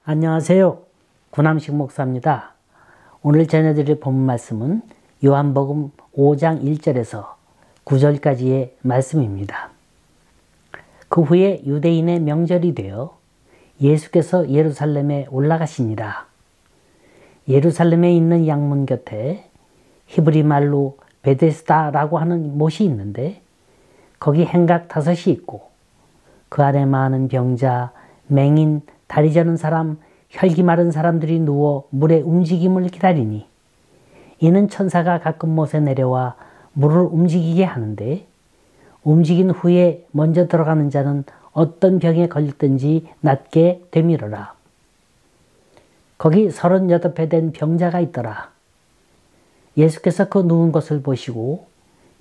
안녕하세요. 구남식 목사입니다. 오늘 전해드릴 본문 말씀은 요한복음 5장 1절에서 9절까지의 말씀입니다. 그 후에 유대인의 명절이 되어 예수께서 예루살렘에 올라가시니라. 예루살렘에 있는 양문 곁에 히브리 말로 베데스다라고 하는 못이 있는데 거기 행각 5이 있고 그 안에 많은 병자, 맹인, 다리 저는 사람, 혈기 마른 사람들이 누워 물의 움직임을 기다리니 이는 천사가 가끔 못에 내려와 물을 움직이게 하는데 움직인 후에 먼저 들어가는 자는 어떤 병에 걸렸든지 낫게 되밀어라. 거기 38배 된 병자가 있더라. 예수께서 그 누운 것을 보시고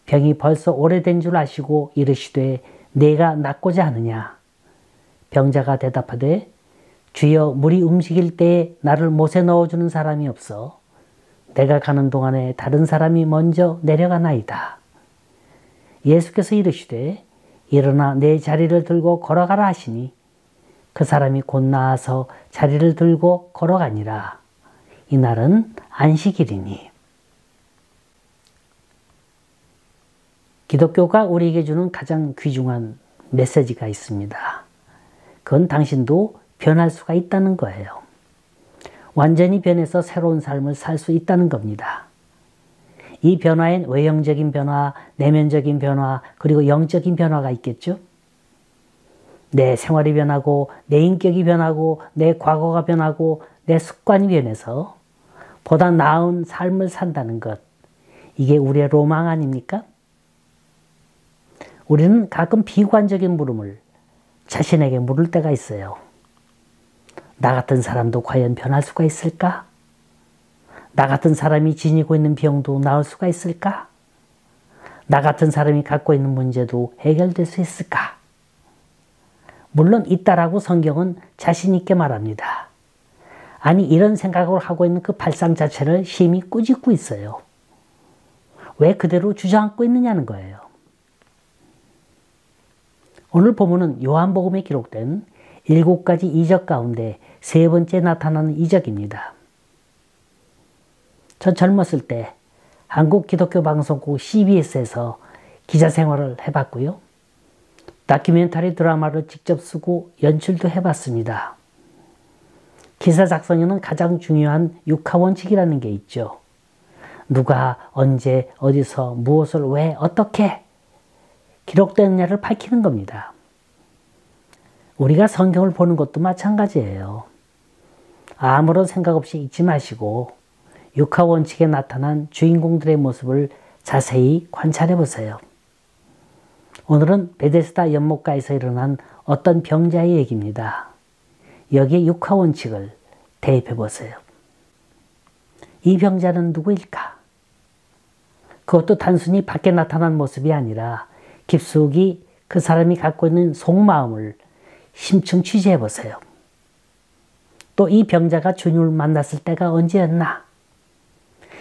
병이 벌써 오래된 줄 아시고 이르시되 내가 낫고자 하느냐. 병자가 대답하되 주여 물이 움직일 때에 나를 못에 넣어주는 사람이 없어 내가 가는 동안에 다른 사람이 먼저 내려가나이다. 예수께서 이르시되 일어나 내 자리를 들고 걸어가라 하시니 그 사람이 곧 나아서 자리를 들고 걸어가니라. 이날은 안식일이니. 기독교가 우리에게 주는 가장 귀중한 메시지가 있습니다. 그건 당신도 변할 수가 있다는 거예요. 완전히 변해서 새로운 삶을 살 수 있다는 겁니다. 이 변화엔 외형적인 변화, 내면적인 변화, 그리고 영적인 변화가 있겠죠? 내 생활이 변하고, 내 인격이 변하고, 내 과거가 변하고, 내 습관이 변해서 보다 나은 삶을 산다는 것. 이게 우리의 로망 아닙니까? 우리는 가끔 비관적인 물음을 자신에게 물을 때가 있어요. 나 같은 사람도 과연 변할 수가 있을까? 나 같은 사람이 지니고 있는 병도 나을 수가 있을까? 나 같은 사람이 갖고 있는 문제도 해결될 수 있을까? 물론 있다라고 성경은 자신 있게 말합니다. 아니 이런 생각을 하고 있는 그 발상 자체를 심히 꾸짖고 있어요. 왜 그대로 주저앉고 있느냐는 거예요. 오늘 본문은 요한복음에 기록된 7가지 이적 가운데 3번째 나타나는 이적입니다. 저 젊었을 때 한국 기독교 방송국 CBS에서 기자 생활을 해봤고요. 다큐멘터리 드라마를 직접 쓰고 연출도 해봤습니다. 기사 작성에는 가장 중요한 육하원칙이라는 게 있죠. 누가, 언제, 어디서, 무엇을, 왜, 어떻게 기록되느냐를 밝히는 겁니다. 우리가 성경을 보는 것도 마찬가지예요. 아무런 생각 없이 읽지 마시고 육하원칙에 나타난 주인공들의 모습을 자세히 관찰해 보세요. 오늘은 베데스다 연못가에서 일어난 어떤 병자의 얘기입니다. 여기에 육하원칙을 대입해 보세요. 이 병자는 누구일까? 그것도 단순히 밖에 나타난 모습이 아니라 깊숙이 그 사람이 갖고 있는 속마음을 심층 취재해 보세요. 또 이 병자가 주님을 만났을 때가 언제였나?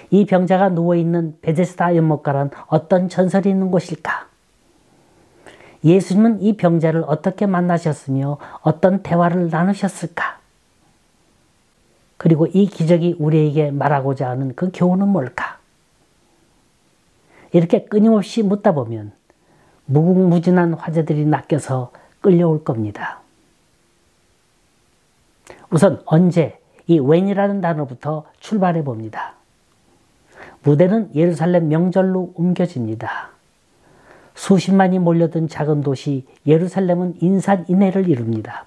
이 병자가 누워있는 베데스다 연못가란 어떤 전설이 있는 곳일까? 예수님은 이 병자를 어떻게 만나셨으며 어떤 대화를 나누셨을까? 그리고 이 기적이 우리에게 말하고자 하는 그 교훈은 뭘까? 이렇게 끊임없이 묻다 보면 무궁무진한 화제들이 낚여서 끌려올 겁니다. 우선 언제, 이 when이라는 단어부터 출발해 봅니다. 무대는 예루살렘 명절로 옮겨집니다. 수십만이 몰려든 작은 도시 예루살렘은 인산인해를 이룹니다.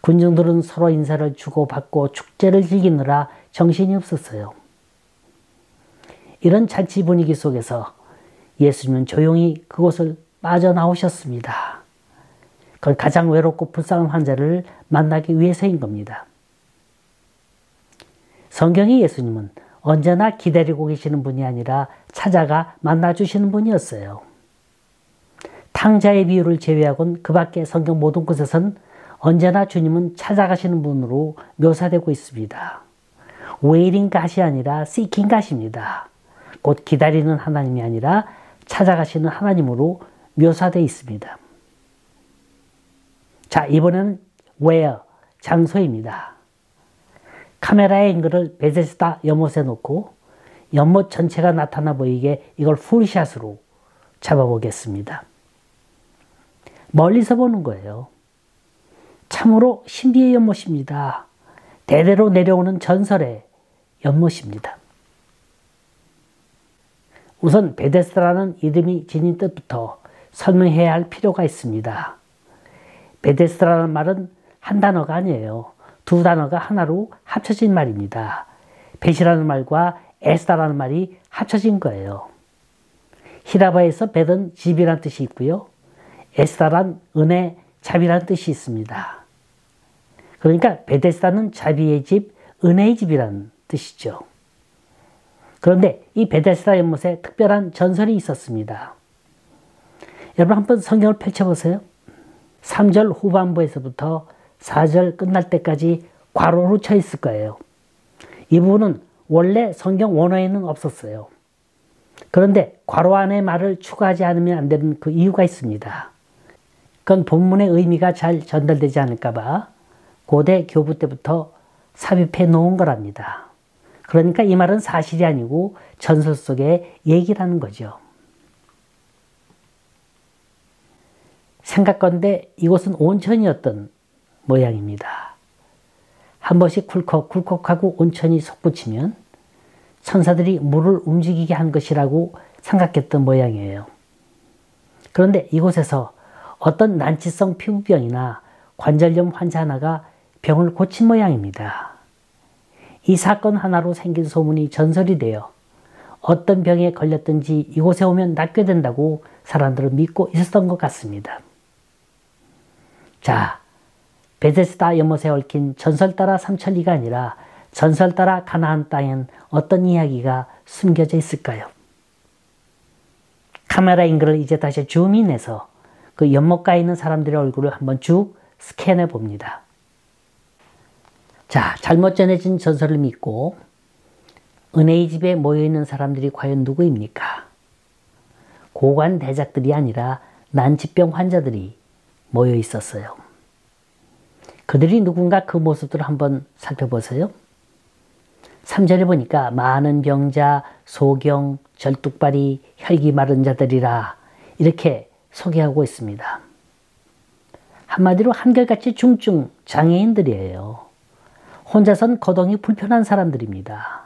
군중들은 서로 인사를 주고받고 축제를 즐기느라 정신이 없었어요. 이런 잔치 분위기 속에서 예수님은 조용히 그곳을 빠져나오셨습니다. 그건 가장 외롭고 불쌍한 환자를 만나기 위해서인 겁니다. 성경의 예수님은 언제나 기다리고 계시는 분이 아니라 찾아가 만나주시는 분이었어요. 탕자의 비유를 제외하고는 그 밖에 성경 모든 곳에선 언제나 주님은 찾아가시는 분으로 묘사되고 있습니다. waiting God이 아니라 seeking God입니다. 곧 기다리는 하나님이 아니라 찾아가시는 하나님으로 묘사되어 있습니다. 자, 이번에는 where, 장소입니다. 카메라 앵글을 베데스다 연못에 놓고 연못 전체가 나타나 보이게 이걸 풀샷으로 잡아보겠습니다. 멀리서 보는 거예요. 참으로 신비의 연못입니다. 대대로 내려오는 전설의 연못입니다. 우선 베데스다라는 이름이 지닌 뜻부터 설명해야 할 필요가 있습니다. 베데스다라는 말은 한 단어가 아니에요. 두 단어가 하나로 합쳐진 말입니다. 벳이라는 말과 에스다라는 말이 합쳐진 거예요. 히라바에서 벳은 집이라는 뜻이 있고요. 에스다란 은혜, 자비라는 뜻이 있습니다. 그러니까 베데스다는 자비의 집, 은혜의 집이라는 뜻이죠. 그런데 이 베데스다 연못에 특별한 전설이 있었습니다. 여러분 한번 성경을 펼쳐보세요. 3절 후반부에서부터 4절 끝날 때까지 괄호로 쳐 있을 거예요. 이 부분은 원래 성경 원어에는 없었어요. 그런데 괄호 안에 말을 추가하지 않으면 안 되는 그 이유가 있습니다. 그건 본문의 의미가 잘 전달되지 않을까 봐 고대 교부 때부터 삽입해 놓은 거랍니다. 그러니까 이 말은 사실이 아니고 전설 속의 얘기라는 거죠. 생각건대 이곳은 온천이었던 모양입니다. 한 번씩 쿨컥쿨컥하고 온천이 솟구치면 천사들이 물을 움직이게 한 것이라고 생각했던 모양이에요. 그런데 이곳에서 어떤 난치성 피부병이나 관절염 환자 하나가 병을 고친 모양입니다. 이 사건 하나로 생긴 소문이 전설이 되어 어떤 병에 걸렸든지 이곳에 오면 낫게 된다고 사람들은 믿고 있었던 것 같습니다. 자, 베데스다 연못에 얽힌 전설 따라 삼천리가 아니라 전설 따라 가나안 땅엔 어떤 이야기가 숨겨져 있을까요? 카메라 앵글을 이제 다시 줌인해서 그 연못가에 있는 사람들의 얼굴을 한번 쭉 스캔해 봅니다. 자, 잘못 전해진 전설을 믿고 은혜의 집에 모여있는 사람들이 과연 누구입니까? 고관 대작들이 아니라 난치병 환자들이 모여 있었어요. 그들이 누군가 그 모습들을 한번 살펴보세요. 3절에 보니까 많은 병자, 소경, 절뚝발이, 혈기 마른 자들이라 이렇게 소개하고 있습니다. 한마디로 한결같이 중증 장애인들이에요. 혼자선 거동이 불편한 사람들입니다.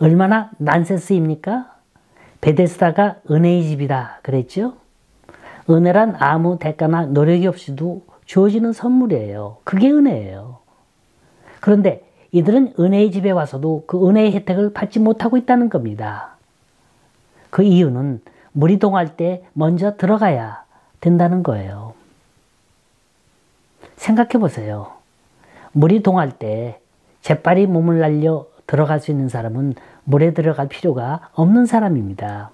얼마나 난센스입니까? 베데스다가 은혜의 집이다 그랬죠? 은혜란 아무 대가나 노력이 없이도 주어지는 선물이에요. 그게 은혜예요. 그런데 이들은 은혜의 집에 와서도 그 은혜의 혜택을 받지 못하고 있다는 겁니다. 그 이유는 물이 동할 때 먼저 들어가야 된다는 거예요. 생각해 보세요. 물이 동할 때 재빨리 몸을 날려 들어갈 수 있는 사람은 물에 들어갈 필요가 없는 사람입니다.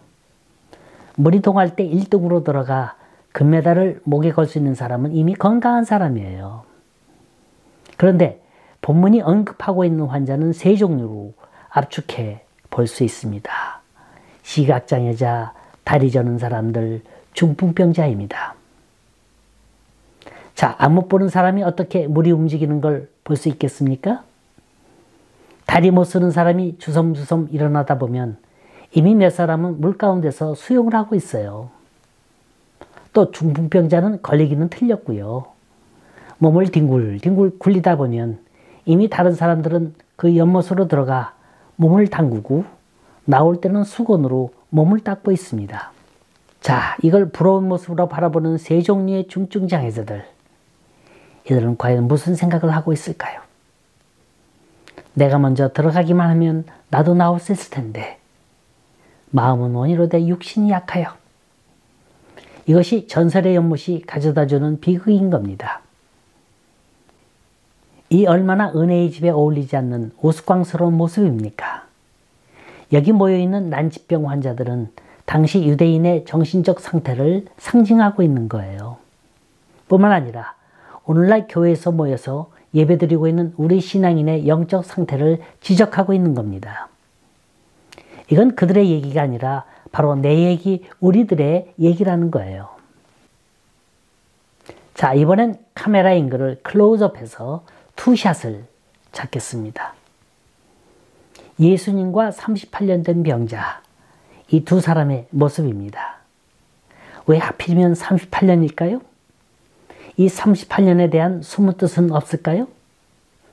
물이 동할 때 1등으로 들어가 금메달을 목에 걸 수 있는 사람은 이미 건강한 사람이에요. 그런데 본문이 언급하고 있는 환자는 세 종류로 압축해 볼 수 있습니다. 시각장애자, 다리 저는 사람들, 중풍병자입니다. 자, 안 못 보는 사람이 어떻게 물이 움직이는 걸 볼 수 있겠습니까? 다리 못 쓰는 사람이 주섬주섬 일어나다 보면 이미 몇 사람은 물 가운데서 수영을 하고 있어요. 또 중풍병자는 걸리기는 틀렸고요. 몸을 뒹굴뒹굴 굴리다 보면 이미 다른 사람들은 그 연못으로 들어가 몸을 담그고 나올 때는 수건으로 몸을 닦고 있습니다. 자, 이걸 부러운 모습으로 바라보는 세 종류의 중증 장애자들. 이들은 과연 무슨 생각을 하고 있을까요? 내가 먼저 들어가기만 하면 나도 나올 수 있을 텐데 마음은 원이로되 육신이 약하여. 이것이 전설의 연못이 가져다주는 비극인 겁니다. 이 얼마나 은혜의 집에 어울리지 않는 우스꽝스러운 모습입니까? 여기 모여있는 난치병 환자들은 당시 유대인의 정신적 상태를 상징하고 있는 거예요. 뿐만 아니라 오늘날 교회에서 모여서 예배드리고 있는 우리 신앙인의 영적 상태를 지적하고 있는 겁니다. 이건 그들의 얘기가 아니라 바로 내 얘기, 우리들의 얘기라는 거예요. 자, 이번엔 카메라 앵글을 클로즈업해서 투샷을 잡겠습니다. 예수님과 38년 된 병자, 이 두 사람의 모습입니다. 왜 하필이면 38년일까요? 이 38년에 대한 숨은 뜻은 없을까요?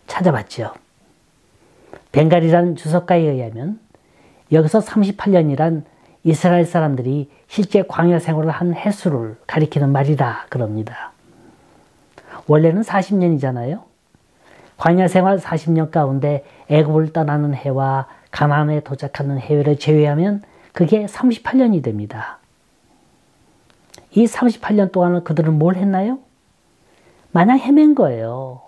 찾아봤죠. 벵갈이라는 주석가에 의하면 여기서 38년이란 이스라엘 사람들이 실제 광야 생활을 한 횟수를 가리키는 말이다 그럽니다. 원래는 40년이잖아요. 광야 생활 40년 가운데 애굽을 떠나는 해와 가나안에 도착하는 해를 제외하면 그게 38년이 됩니다. 이 38년 동안은 그들은 뭘 했나요? 마냥 헤맨 거예요.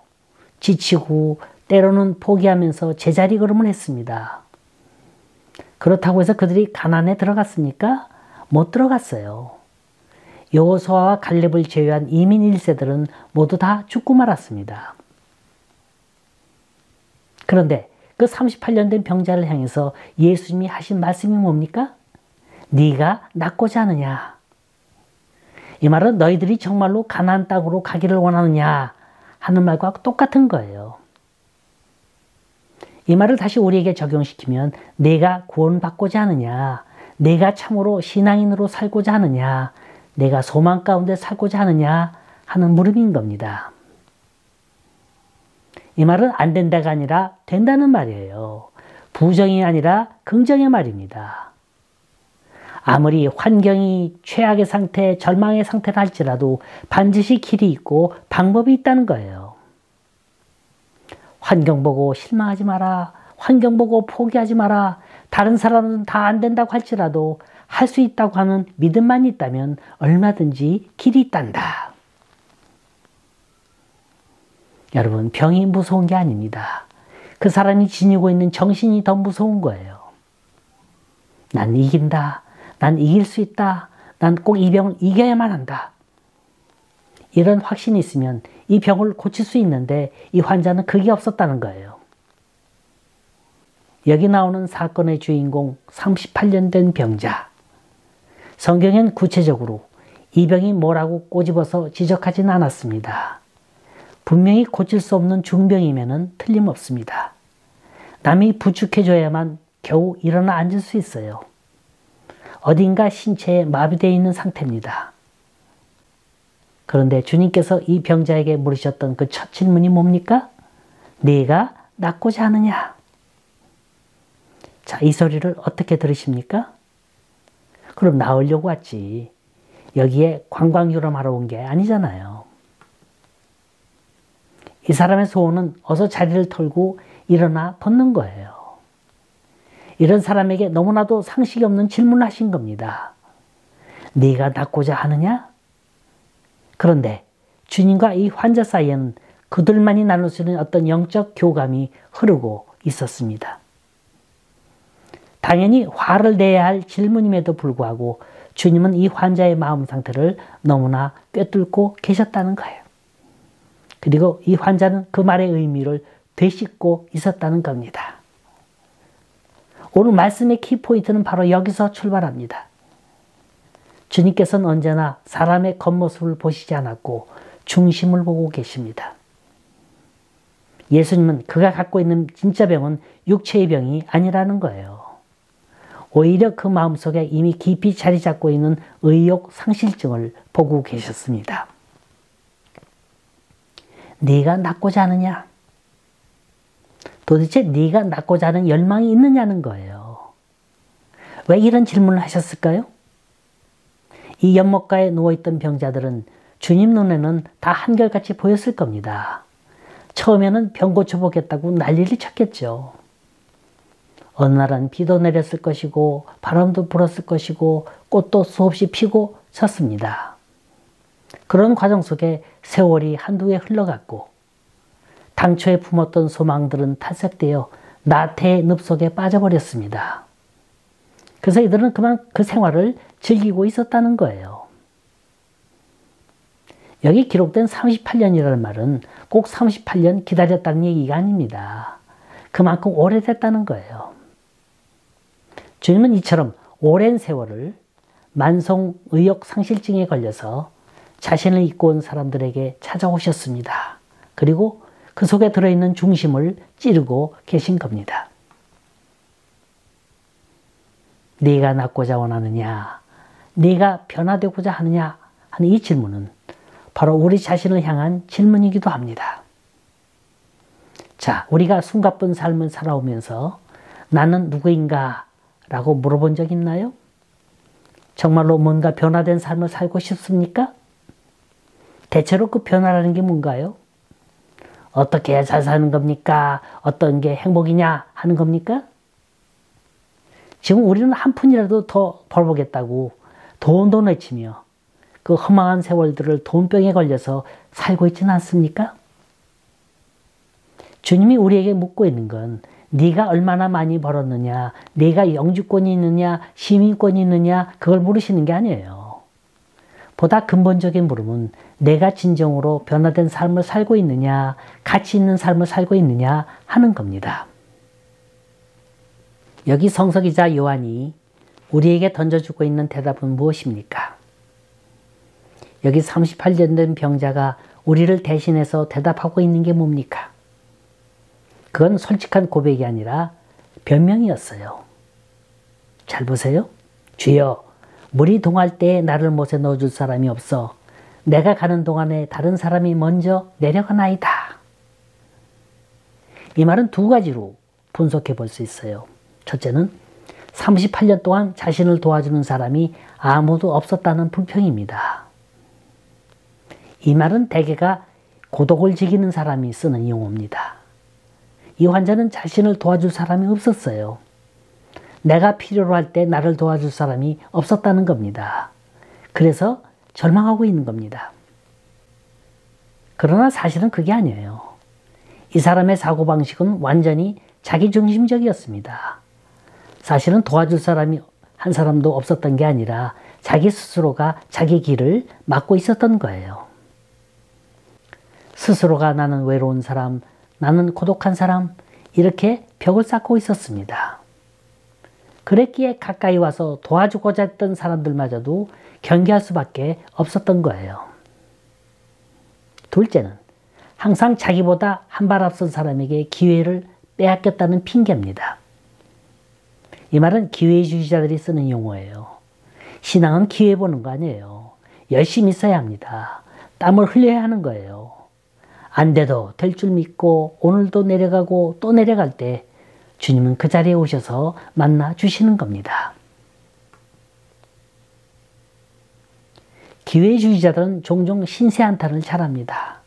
지치고 때로는 포기하면서 제자리 걸음을 했습니다. 그렇다고 해서 그들이 가나안에 들어갔습니까? 못 들어갔어요. 여호수아와 갈렙을 제외한 이민 1세들은 모두 다 죽고 말았습니다. 그런데 그 38년 된 병자를 향해서 예수님이 하신 말씀이 뭡니까? 네가 낫고자 하느냐? 이 말은 너희들이 정말로 가나안 땅으로 가기를 원하느냐 하는 말과 똑같은 거예요. 이 말을 다시 우리에게 적용시키면 내가 구원받고자 하느냐, 내가 참으로 신앙인으로 살고자 하느냐, 내가 소망 가운데 살고자 하느냐 하는 물음인 겁니다. 이 말은 안 된다가 아니라 된다는 말이에요. 부정이 아니라 긍정의 말입니다. 아무리 환경이 최악의 상태, 절망의 상태라 할지라도 반드시 길이 있고 방법이 있다는 거예요. 환경 보고 실망하지 마라. 환경 보고 포기하지 마라. 다른 사람은 다 안 된다고 할지라도 할 수 있다고 하는 믿음만 있다면 얼마든지 길이 있단다. 여러분, 병이 무서운 게 아닙니다. 그 사람이 지니고 있는 정신이 더 무서운 거예요. 난 이긴다. 난 이길 수 있다. 난 꼭 이 병을 이겨야만 한다. 이런 확신이 있으면 이 병을 고칠 수 있는데 이 환자는 그게 없었다는 거예요. 여기 나오는 사건의 주인공 38년 된 병자. 성경엔 구체적으로 이 병이 뭐라고 꼬집어서 지적하진 않았습니다. 분명히 고칠 수 없는 중병이면 틀림없습니다. 남이 부축해줘야만 겨우 일어나 앉을 수 있어요. 어딘가 신체에 마비되어 있는 상태입니다. 그런데 주님께서 이 병자에게 물으셨던 그 첫 질문이 뭡니까? 네가 낫고자 하느냐? 자, 이 소리를 어떻게 들으십니까? 그럼 나으려고 왔지. 여기에 관광 유람하러 온 게 아니잖아요. 이 사람의 소원은 어서 자리를 털고 일어나 벗는 거예요. 이런 사람에게 너무나도 상식이 없는 질문을 하신 겁니다. 네가 낫고자 하느냐? 그런데 주님과 이 환자 사이에는 그들만이 나눌 수 있는 어떤 영적 교감이 흐르고 있었습니다. 당연히 화를 내야 할 질문임에도 불구하고 주님은 이 환자의 마음 상태를 너무나 꿰뚫고 계셨다는 거예요. 그리고 이 환자는 그 말의 의미를 되씹고 있었다는 겁니다. 오늘 말씀의 키포인트는 바로 여기서 출발합니다. 주님께서는 언제나 사람의 겉모습을 보시지 않았고 중심을 보고 계십니다. 예수님은 그가 갖고 있는 진짜 병은 육체의 병이 아니라는 거예요. 오히려 그 마음속에 이미 깊이 자리 잡고 있는 의욕 상실증을 보고 계셨습니다. 네가 낫고자 하느냐? 도대체 네가 낫고자 하는 열망이 있느냐는 거예요. 왜 이런 질문을 하셨을까요? 이 연못가에 누워있던 병자들은 주님 눈에는 다 한결같이 보였을 겁니다. 처음에는 병 고쳐보겠다고 난리를 쳤겠죠. 어느 날은 비도 내렸을 것이고 바람도 불었을 것이고 꽃도 수없이 피고 섰습니다. 그런 과정 속에 세월이 한두 해 흘러갔고 당초에 품었던 소망들은 탈색되어 나태의 늪 속에 빠져버렸습니다. 그래서 이들은 그만 그 생활을 즐기고 있었다는 거예요. 여기 기록된 38년이라는 말은 꼭 38년 기다렸다는 얘기가 아닙니다. 그만큼 오래됐다는 거예요. 주님은 이처럼 오랜 세월을 만성 의욕 상실증에 걸려서 자신을 잊고 온 사람들에게 찾아오셨습니다. 그리고 그 속에 들어있는 중심을 찌르고 계신 겁니다. 네가 낫고자 원하느냐? 네가 변화되고자 하느냐? 하는 이 질문은 바로 우리 자신을 향한 질문이기도 합니다. 자, 우리가 숨가쁜 삶을 살아오면서 나는 누구인가? 라고 물어본 적 있나요? 정말로 뭔가 변화된 삶을 살고 싶습니까? 대체로 그 변화라는 게 뭔가요? 어떻게 해야 잘 사는 겁니까? 어떤 게 행복이냐 하는 겁니까? 지금 우리는 한 푼이라도 더 벌어보겠다고 돈 외치며 그 허망한 세월들을 돈병에 걸려서 살고 있지는 않습니까? 주님이 우리에게 묻고 있는 건 네가 얼마나 많이 벌었느냐, 네가 영주권이 있느냐, 시민권이 있느냐 그걸 물으시는 게 아니에요. 보다 근본적인 물음은 내가 진정으로 변화된 삶을 살고 있느냐, 가치 있는 삶을 살고 있느냐 하는 겁니다. 여기 성서기자 요한이 우리에게 던져주고 있는 대답은 무엇입니까? 여기 38년 된 병자가 우리를 대신해서 대답하고 있는 게 뭡니까? 그건 솔직한 고백이 아니라 변명이었어요. 잘 보세요. 주여, 물이 동할 때에 나를 못에 넣어줄 사람이 없어 내가 가는 동안에 다른 사람이 먼저 내려가나이다. 이 말은 두 가지로 분석해 볼 수 있어요. 첫째는 38년 동안 자신을 도와주는 사람이 아무도 없었다는 불평입니다. 이 말은 대개가 고독을 즐기는 사람이 쓰는 용어입니다. 이 환자는 자신을 도와줄 사람이 없었어요. 내가 필요로 할 때 나를 도와줄 사람이 없었다는 겁니다. 그래서 절망하고 있는 겁니다. 그러나 사실은 그게 아니에요. 이 사람의 사고방식은 완전히 자기중심적이었습니다. 사실은 도와줄 사람이 한 사람도 없었던 게 아니라 자기 스스로가 자기 길을 막고 있었던 거예요. 스스로가 나는 외로운 사람, 나는 고독한 사람 이렇게 벽을 쌓고 있었습니다. 그랬기에 가까이 와서 도와주고자 했던 사람들마저도 경계할 수밖에 없었던 거예요. 둘째는 항상 자기보다 한 발 앞선 사람에게 기회를 빼앗겼다는 핑계입니다. 이 말은 기회주의자들이 쓰는 용어예요. 신앙은 기회 보는 거 아니에요. 열심히 있어야 합니다. 땀을 흘려야 하는 거예요. 안 돼도 될 줄 믿고 오늘도 내려가고 또 내려갈 때 주님은 그 자리에 오셔서 만나 주시는 겁니다. 기회주의자들은 종종 신세한탄을 잘합니다.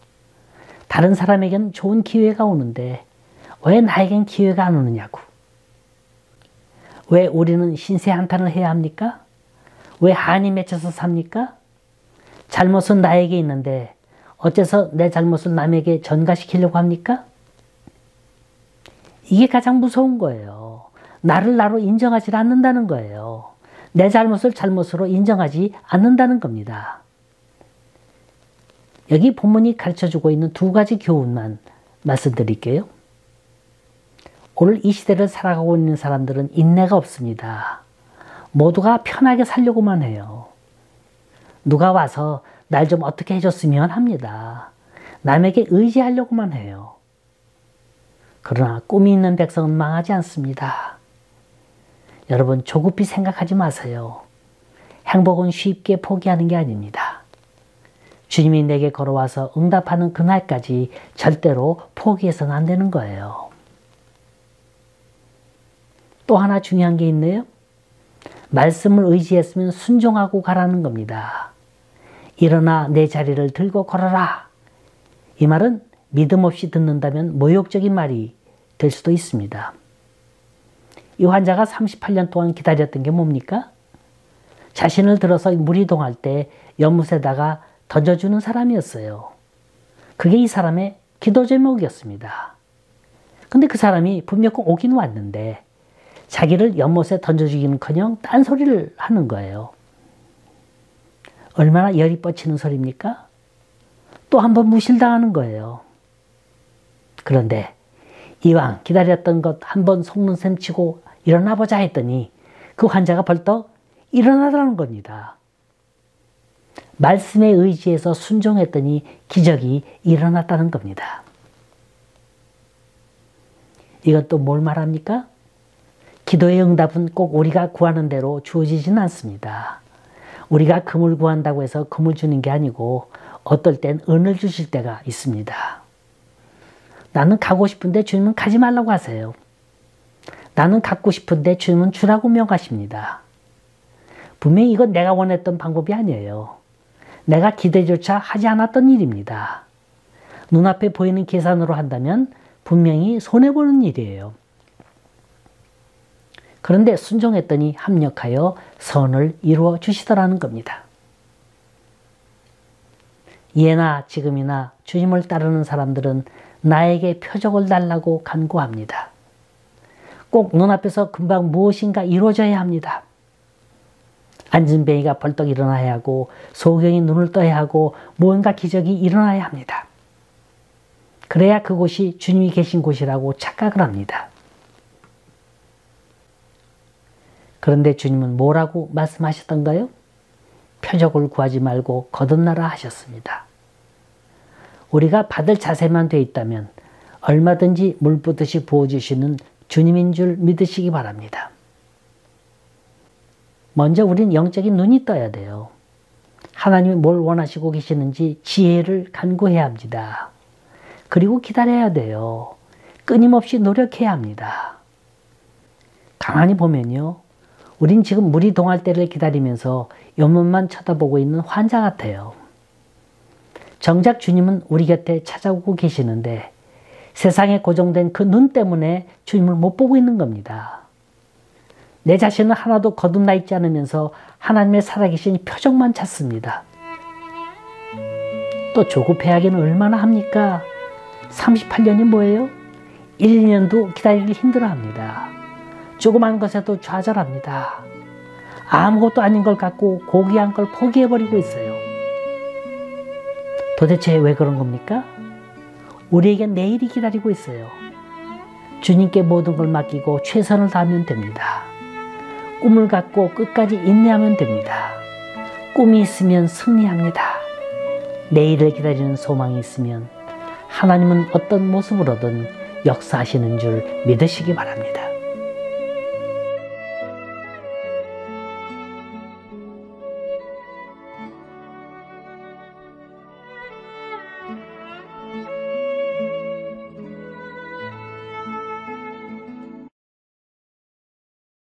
다른 사람에겐 좋은 기회가 오는데 왜 나에겐 기회가 안 오느냐고. 왜 우리는 신세한탄을 해야 합니까? 왜 한이 맺혀서 삽니까? 잘못은 나에게 있는데 어째서 내 잘못을 남에게 전가시키려고 합니까? 이게 가장 무서운 거예요. 나를 나로 인정하지 않는다는 거예요. 내 잘못을 잘못으로 인정하지 않는다는 겁니다. 여기 본문이 가르쳐주고 있는 두 가지 교훈만 말씀드릴게요. 오늘 이 시대를 살아가고 있는 사람들은 인내가 없습니다. 모두가 편하게 살려고만 해요. 누가 와서 날 좀 어떻게 해줬으면 합니다. 남에게 의지하려고만 해요. 그러나 꿈이 있는 백성은 망하지 않습니다. 여러분 조급히 생각하지 마세요. 행복은 쉽게 포기하는 게 아닙니다. 주님이 내게 걸어와서 응답하는 그날까지 절대로 포기해서는 안 되는 거예요. 또 하나 중요한 게 있네요. 말씀을 의지했으면 순종하고 가라는 겁니다. 일어나 내 자리를 들고 걸어라. 이 말은 믿음 없이 듣는다면 모욕적인 말이 될 수도 있습니다. 이 환자가 38년 동안 기다렸던 게 뭡니까? 자신을 들어서 물이 동할 때 연못에다가 던져주는 사람이었어요. 그게 이 사람의 기도 제목이었습니다. 근데 그 사람이 분명 오긴 왔는데 자기를 연못에 던져주기는커녕 딴소리를 하는 거예요. 얼마나 열이 뻗치는 소리입니까? 또 한 번 무실당하는 거예요. 그런데 이왕 기다렸던 것 한 번 속는 셈 치고 일어나보자 했더니 그 환자가 벌떡 일어나더라는 겁니다. 말씀에 의지해서 순종했더니 기적이 일어났다는 겁니다. 이것도 뭘 말합니까? 기도의 응답은 꼭 우리가 구하는 대로 주어지지는 않습니다. 우리가 금을 구한다고 해서 금을 주는 게 아니고 어떨 땐 은을 주실 때가 있습니다. 나는 가고 싶은데 주님은 가지 말라고 하세요. 나는 갖고 싶은데 주님은 주라고 명하십니다. 분명히 이건 내가 원했던 방법이 아니에요. 내가 기대조차 하지 않았던 일입니다. 눈앞에 보이는 계산으로 한다면 분명히 손해보는 일이에요. 그런데 순종했더니 합력하여 선을 이루어 주시더라는 겁니다. 예나 지금이나 주님을 따르는 사람들은 나에게 표적을 달라고 간구합니다. 꼭 눈앞에서 금방 무엇인가 이루어져야 합니다. 안진뱅이가 벌떡 일어나야 하고 소경이 눈을 떠야 하고 무언가 기적이 일어나야 합니다. 그래야 그곳이 주님이 계신 곳이라고 착각을 합니다. 그런데 주님은 뭐라고 말씀하셨던가요? 표적을 구하지 말고 거듭나라 하셨습니다. 우리가 받을 자세만 돼 있다면 얼마든지 물 붓듯이 부어주시는 주님인 줄 믿으시기 바랍니다. 먼저 우린 영적인 눈이 떠야 돼요. 하나님이 뭘 원하시고 계시는지 지혜를 간구해야 합니다. 그리고 기다려야 돼요. 끊임없이 노력해야 합니다. 가만히 보면요. 우린 지금 물이 동할 때를 기다리면서 옆문만 쳐다보고 있는 환자 같아요. 정작 주님은 우리 곁에 찾아오고 계시는데 세상에 고정된 그 눈 때문에 주님을 못 보고 있는 겁니다. 내 자신은 하나도 거듭나 있지 않으면서 하나님의 살아계신 표적만 찾습니다. 또 조급해하기는 얼마나 합니까? 38년이 뭐예요? 1, 2년도 기다리기 힘들어합니다. 조그만 것에도 좌절합니다. 아무것도 아닌 걸 갖고 고귀한 걸 포기해버리고 있어요. 도대체 왜 그런 겁니까? 우리에겐 내일이 기다리고 있어요. 주님께 모든 걸 맡기고 최선을 다하면 됩니다. 꿈을 갖고 끝까지 인내하면 됩니다. 꿈이 있으면 승리합니다. 내일을 기다리는 소망이 있으면 하나님은 어떤 모습으로든 역사하시는 줄 믿으시기 바랍니다.